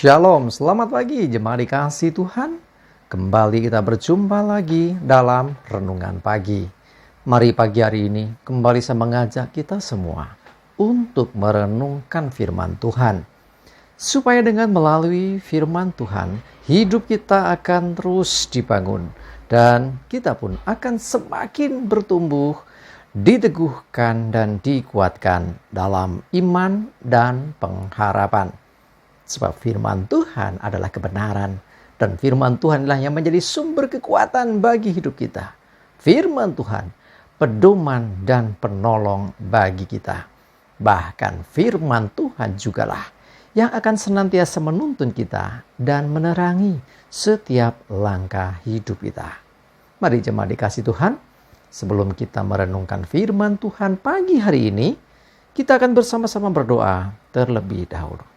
Shalom, selamat pagi jemaat dikasih Tuhan. Kembali kita berjumpa lagi dalam Renungan Pagi. Mari pagi hari ini kembali saya mengajak kita semua untuk merenungkan firman Tuhan. Supaya dengan melalui firman Tuhan, hidup kita akan terus dibangun. Dan kita pun akan semakin bertumbuh, diteguhkan dan dikuatkan dalam iman dan pengharapan. Sebab firman Tuhan adalah kebenaran. Dan firman Tuhan adalah yang menjadi sumber kekuatan bagi hidup kita. Firman Tuhan, pedoman dan penolong bagi kita. Bahkan firman Tuhan jugalah yang akan senantiasa menuntun kita dan menerangi setiap langkah hidup kita. Mari jemaat dikasih Tuhan, sebelum kita merenungkan firman Tuhan pagi hari ini, kita akan bersama-sama berdoa terlebih dahulu.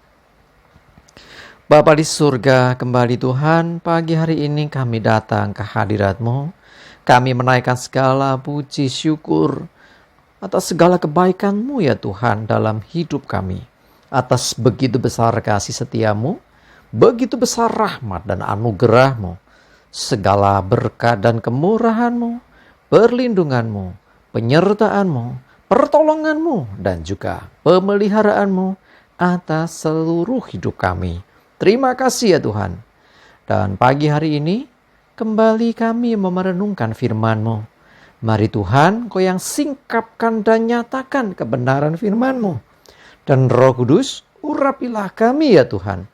Bapa di surga, kembali Tuhan, pagi hari ini kami datang ke hadirat-Mu. Kami menaikkan segala puji syukur atas segala kebaikan-Mu ya Tuhan dalam hidup kami. Atas begitu besar kasih setia-Mu, begitu besar rahmat dan anugerah-Mu, segala berkat dan kemurahan-Mu, perlindungan-Mu, penyertaan-Mu, pertolongan-Mu, dan juga pemeliharaan-Mu atas seluruh hidup kami. Terima kasih ya Tuhan. Dan pagi hari ini kembali kami merenungkan firman-Mu. Mari Tuhan, Kau yang singkapkan dan nyatakan kebenaran firman-Mu. Dan Roh Kudus, urapilah kami ya Tuhan.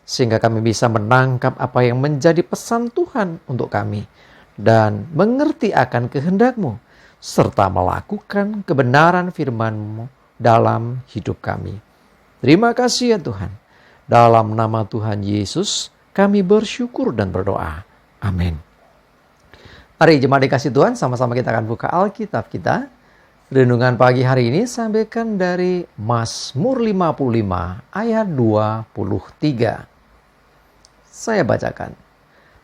Sehingga kami bisa menangkap apa yang menjadi pesan Tuhan untuk kami. Dan mengerti akan kehendak-Mu. Serta melakukan kebenaran firman-Mu dalam hidup kami. Terima kasih ya Tuhan. Dalam nama Tuhan Yesus, kami bersyukur dan berdoa. Amin. Mari jemaat dikasih Tuhan, sama-sama kita akan buka Alkitab kita. Renungan pagi hari ini sampaikan dari Mazmur 55 ayat 23. Saya bacakan.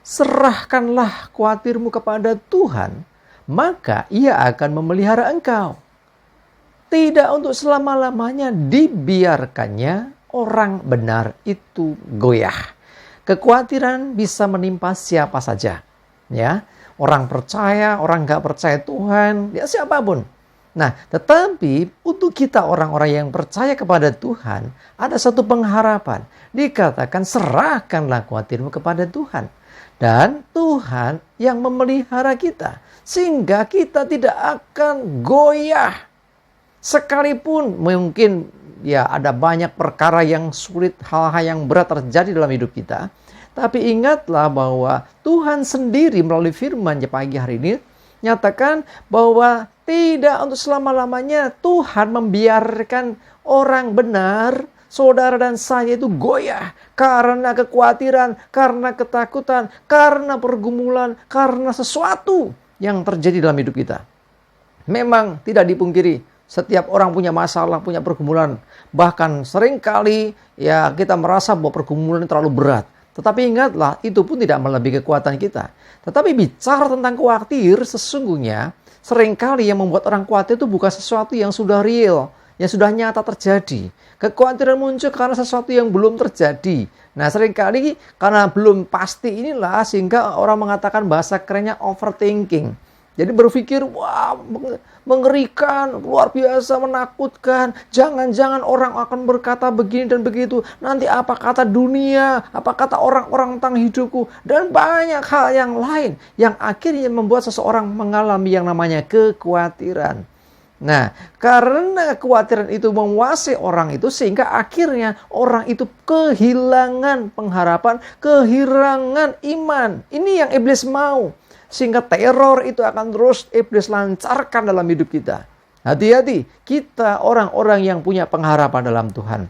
Serahkanlah khawatirmu kepada Tuhan, maka Ia akan memelihara engkau. Tidak untuk selama-lamanya dibiarkannya orang benar itu goyah. Kekhawatiran bisa menimpa siapa saja. Ya, orang percaya, orang gak percaya Tuhan, ya siapapun. Nah, tetapi untuk kita orang-orang yang percaya kepada Tuhan, ada satu pengharapan. Dikatakan serahkanlah khawatirmu kepada Tuhan. Dan Tuhan yang memelihara kita. Sehingga kita tidak akan goyah. Sekalipun mungkin ya ada banyak perkara yang sulit, hal-hal yang berat terjadi dalam hidup kita. Tapi ingatlah bahwa Tuhan sendiri melalui firman-Nya pagi hari ini nyatakan bahwa tidak untuk selama-lamanya Tuhan membiarkan orang benar, saudara dan saya itu goyah karena kekhawatiran, karena ketakutan, karena pergumulan, karena sesuatu yang terjadi dalam hidup kita. Memang tidak dipungkiri, setiap orang punya masalah, punya pergumulan. Bahkan seringkali ya kita merasa bahwa pergumulan terlalu berat. Tetapi ingatlah, itu pun tidak melebihi kekuatan kita. Tetapi bicara tentang khawatir, sesungguhnya seringkali yang membuat orang khawatir itu bukan sesuatu yang sudah real, yang sudah nyata terjadi. Kekhawatiran muncul karena sesuatu yang belum terjadi. Nah, seringkali karena belum pasti inilah sehingga orang mengatakan bahasa kerennya overthinking. Jadi berpikir, wah mengerikan, luar biasa, menakutkan. Jangan-jangan orang akan berkata begini dan begitu. Nanti apa kata dunia, apa kata orang-orang tentang hidupku. Dan banyak hal yang lain yang akhirnya membuat seseorang mengalami yang namanya kekhawatiran. Nah, karena kekhawatiran itu menguasai orang itu sehingga akhirnya orang itu kehilangan pengharapan, kehilangan iman. Ini yang iblis mau. Sehingga teror itu akan terus iblis lancarkan dalam hidup kita. Hati-hati, kita orang-orang yang punya pengharapan dalam Tuhan.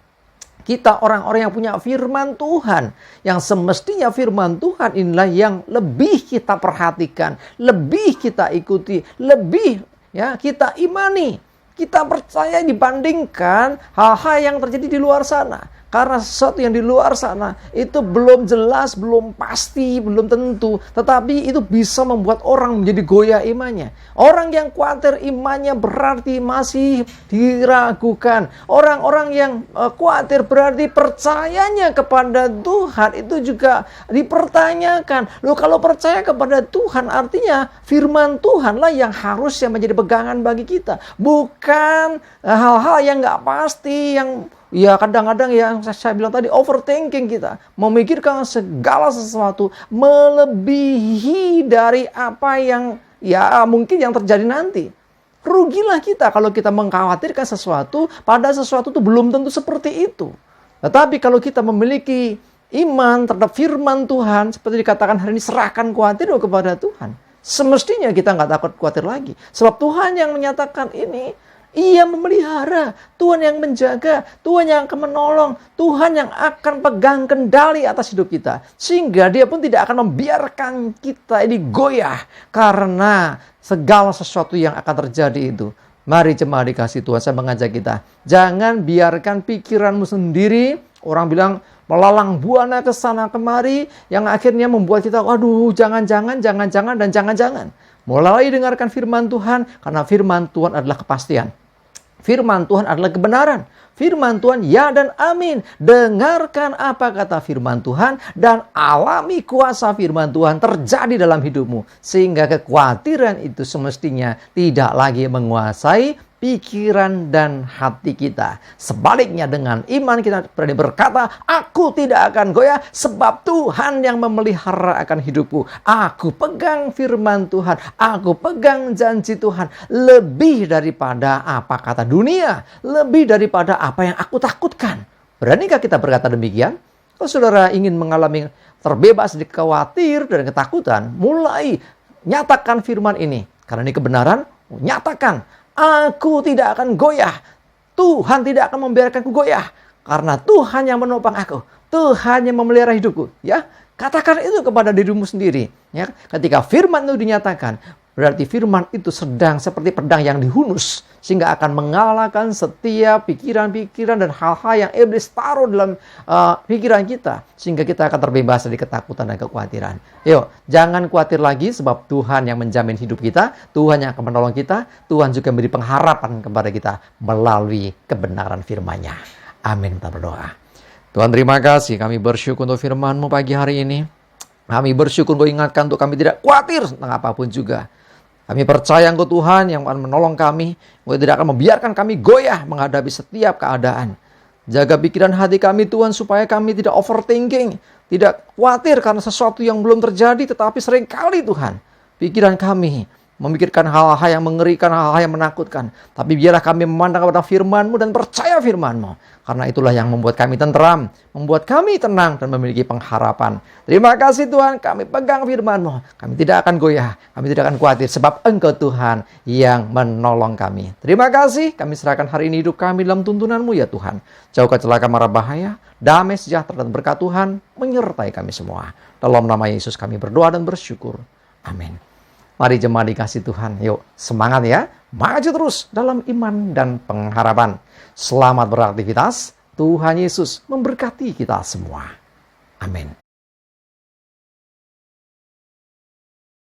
Kita orang-orang yang punya firman Tuhan. Yang semestinya firman Tuhan inilah yang lebih kita perhatikan. Lebih kita ikuti. Lebih ya kita imani. Kita percaya dibandingkan hal-hal yang terjadi di luar sana. Karena sesuatu yang di luar sana itu belum jelas, belum pasti, belum tentu. Tetapi itu bisa membuat orang menjadi goyah imannya. Orang yang khawatir imannya berarti masih diragukan. Orang-orang yang khawatir berarti percayanya kepada Tuhan itu juga dipertanyakan. Loh, kalau percaya kepada Tuhan artinya firman Tuhanlah yang harusnya menjadi pegangan bagi kita. Bukan hal-hal yang nggak pasti, yang ya kadang-kadang yang saya bilang tadi overthinking kita. Memikirkan segala sesuatu melebihi dari apa yang ya mungkin yang terjadi nanti. Rugilah kita kalau kita mengkhawatirkan sesuatu, pada sesuatu itu belum tentu seperti itu. Tetapi kalau kita memiliki iman terhadap firman Tuhan, seperti dikatakan hari ini, serahkan khawatir kepada Tuhan. Semestinya kita nggak takut khawatir lagi. Sebab Tuhan yang menyatakan ini, Ia memelihara, Tuhan yang menjaga, Tuhan yang akan menolong, Tuhan yang akan pegang kendali atas hidup kita. Sehingga Dia pun tidak akan membiarkan kita ini goyah karena segala sesuatu yang akan terjadi itu. Mari jemaat dikasih Tuhan, saya mengajak kita, jangan biarkan pikiranmu sendiri, orang bilang melalang buana ke sana kemari, yang akhirnya membuat kita, waduh, jangan-jangan, dan jangan-jangan. Mulai dengarkan firman Tuhan, karena firman Tuhan adalah kepastian. Firman Tuhan adalah kebenaran. Firman Tuhan ya dan amin. Dengarkan apa kata firman Tuhan dan alami kuasa firman Tuhan terjadi dalam hidupmu. Sehingga kekhawatiran itu semestinya tidak lagi menguasai pikiran dan hati kita. Sebaliknya dengan iman kita berani berkata, aku tidak akan goyah sebab Tuhan yang memelihara akan hidupku. Aku pegang firman Tuhan, aku pegang janji Tuhan lebih daripada apa kata dunia, lebih daripada apa yang aku takutkan. Beranikah kita berkata demikian? Kalau saudara ingin mengalami terbebas dari khawatir dan ketakutan, mulai nyatakan firman ini. Karena ini kebenaran, nyatakan. Aku tidak akan goyah. Tuhan tidak akan membiarkanku goyah. Karena Tuhan yang menopang aku. Tuhan yang memelihara hidupku. Ya, katakan itu kepada dirimu sendiri. Ya, ketika firman itu dinyatakan, berarti firman itu sedang seperti pedang yang dihunus. Sehingga akan mengalahkan setiap pikiran-pikiran dan hal-hal yang iblis taruh dalam pikiran kita. Sehingga kita akan terbebas dari ketakutan dan kekhawatiran. Yuk, jangan khawatir lagi sebab Tuhan yang menjamin hidup kita. Tuhan yang akan menolong kita. Tuhan juga memberi pengharapan kepada kita melalui kebenaran firman-Nya. Amin, kita berdoa. Tuhan, terima kasih. Kami bersyukur untuk firman-Mu pagi hari ini. Kami bersyukur untuk ingatkan untuk kami tidak khawatir tentang apapun juga. Kami percaya Engkau Tuhan yang akan menolong kami. Engkau tidak akan membiarkan kami goyah menghadapi setiap keadaan. Jaga pikiran hati kami Tuhan supaya kami tidak overthinking. Tidak khawatir karena sesuatu yang belum terjadi. Tetapi seringkali Tuhan, pikiran kami memikirkan hal-hal yang mengerikan, hal-hal yang menakutkan. Tapi biarlah kami memandang kepada firman-Mu dan percaya firman-Mu. Karena itulah yang membuat kami tentram, membuat kami tenang dan memiliki pengharapan. Terima kasih Tuhan, kami pegang firman-Mu. Kami tidak akan goyah, kami tidak akan khawatir sebab Engkau Tuhan yang menolong kami. Terima kasih, kami serahkan hari ini hidup kami dalam tuntunan-Mu ya Tuhan. Jauhkan celaka mara bahaya, damai sejahtera dan berkat Tuhan menyertai kami semua. Dalam nama Yesus kami berdoa dan bersyukur. Amin. Mari jemaat dikasih Tuhan, yuk semangat ya, maju terus dalam iman dan pengharapan. Selamat beraktivitas, Tuhan Yesus memberkati kita semua. Amin.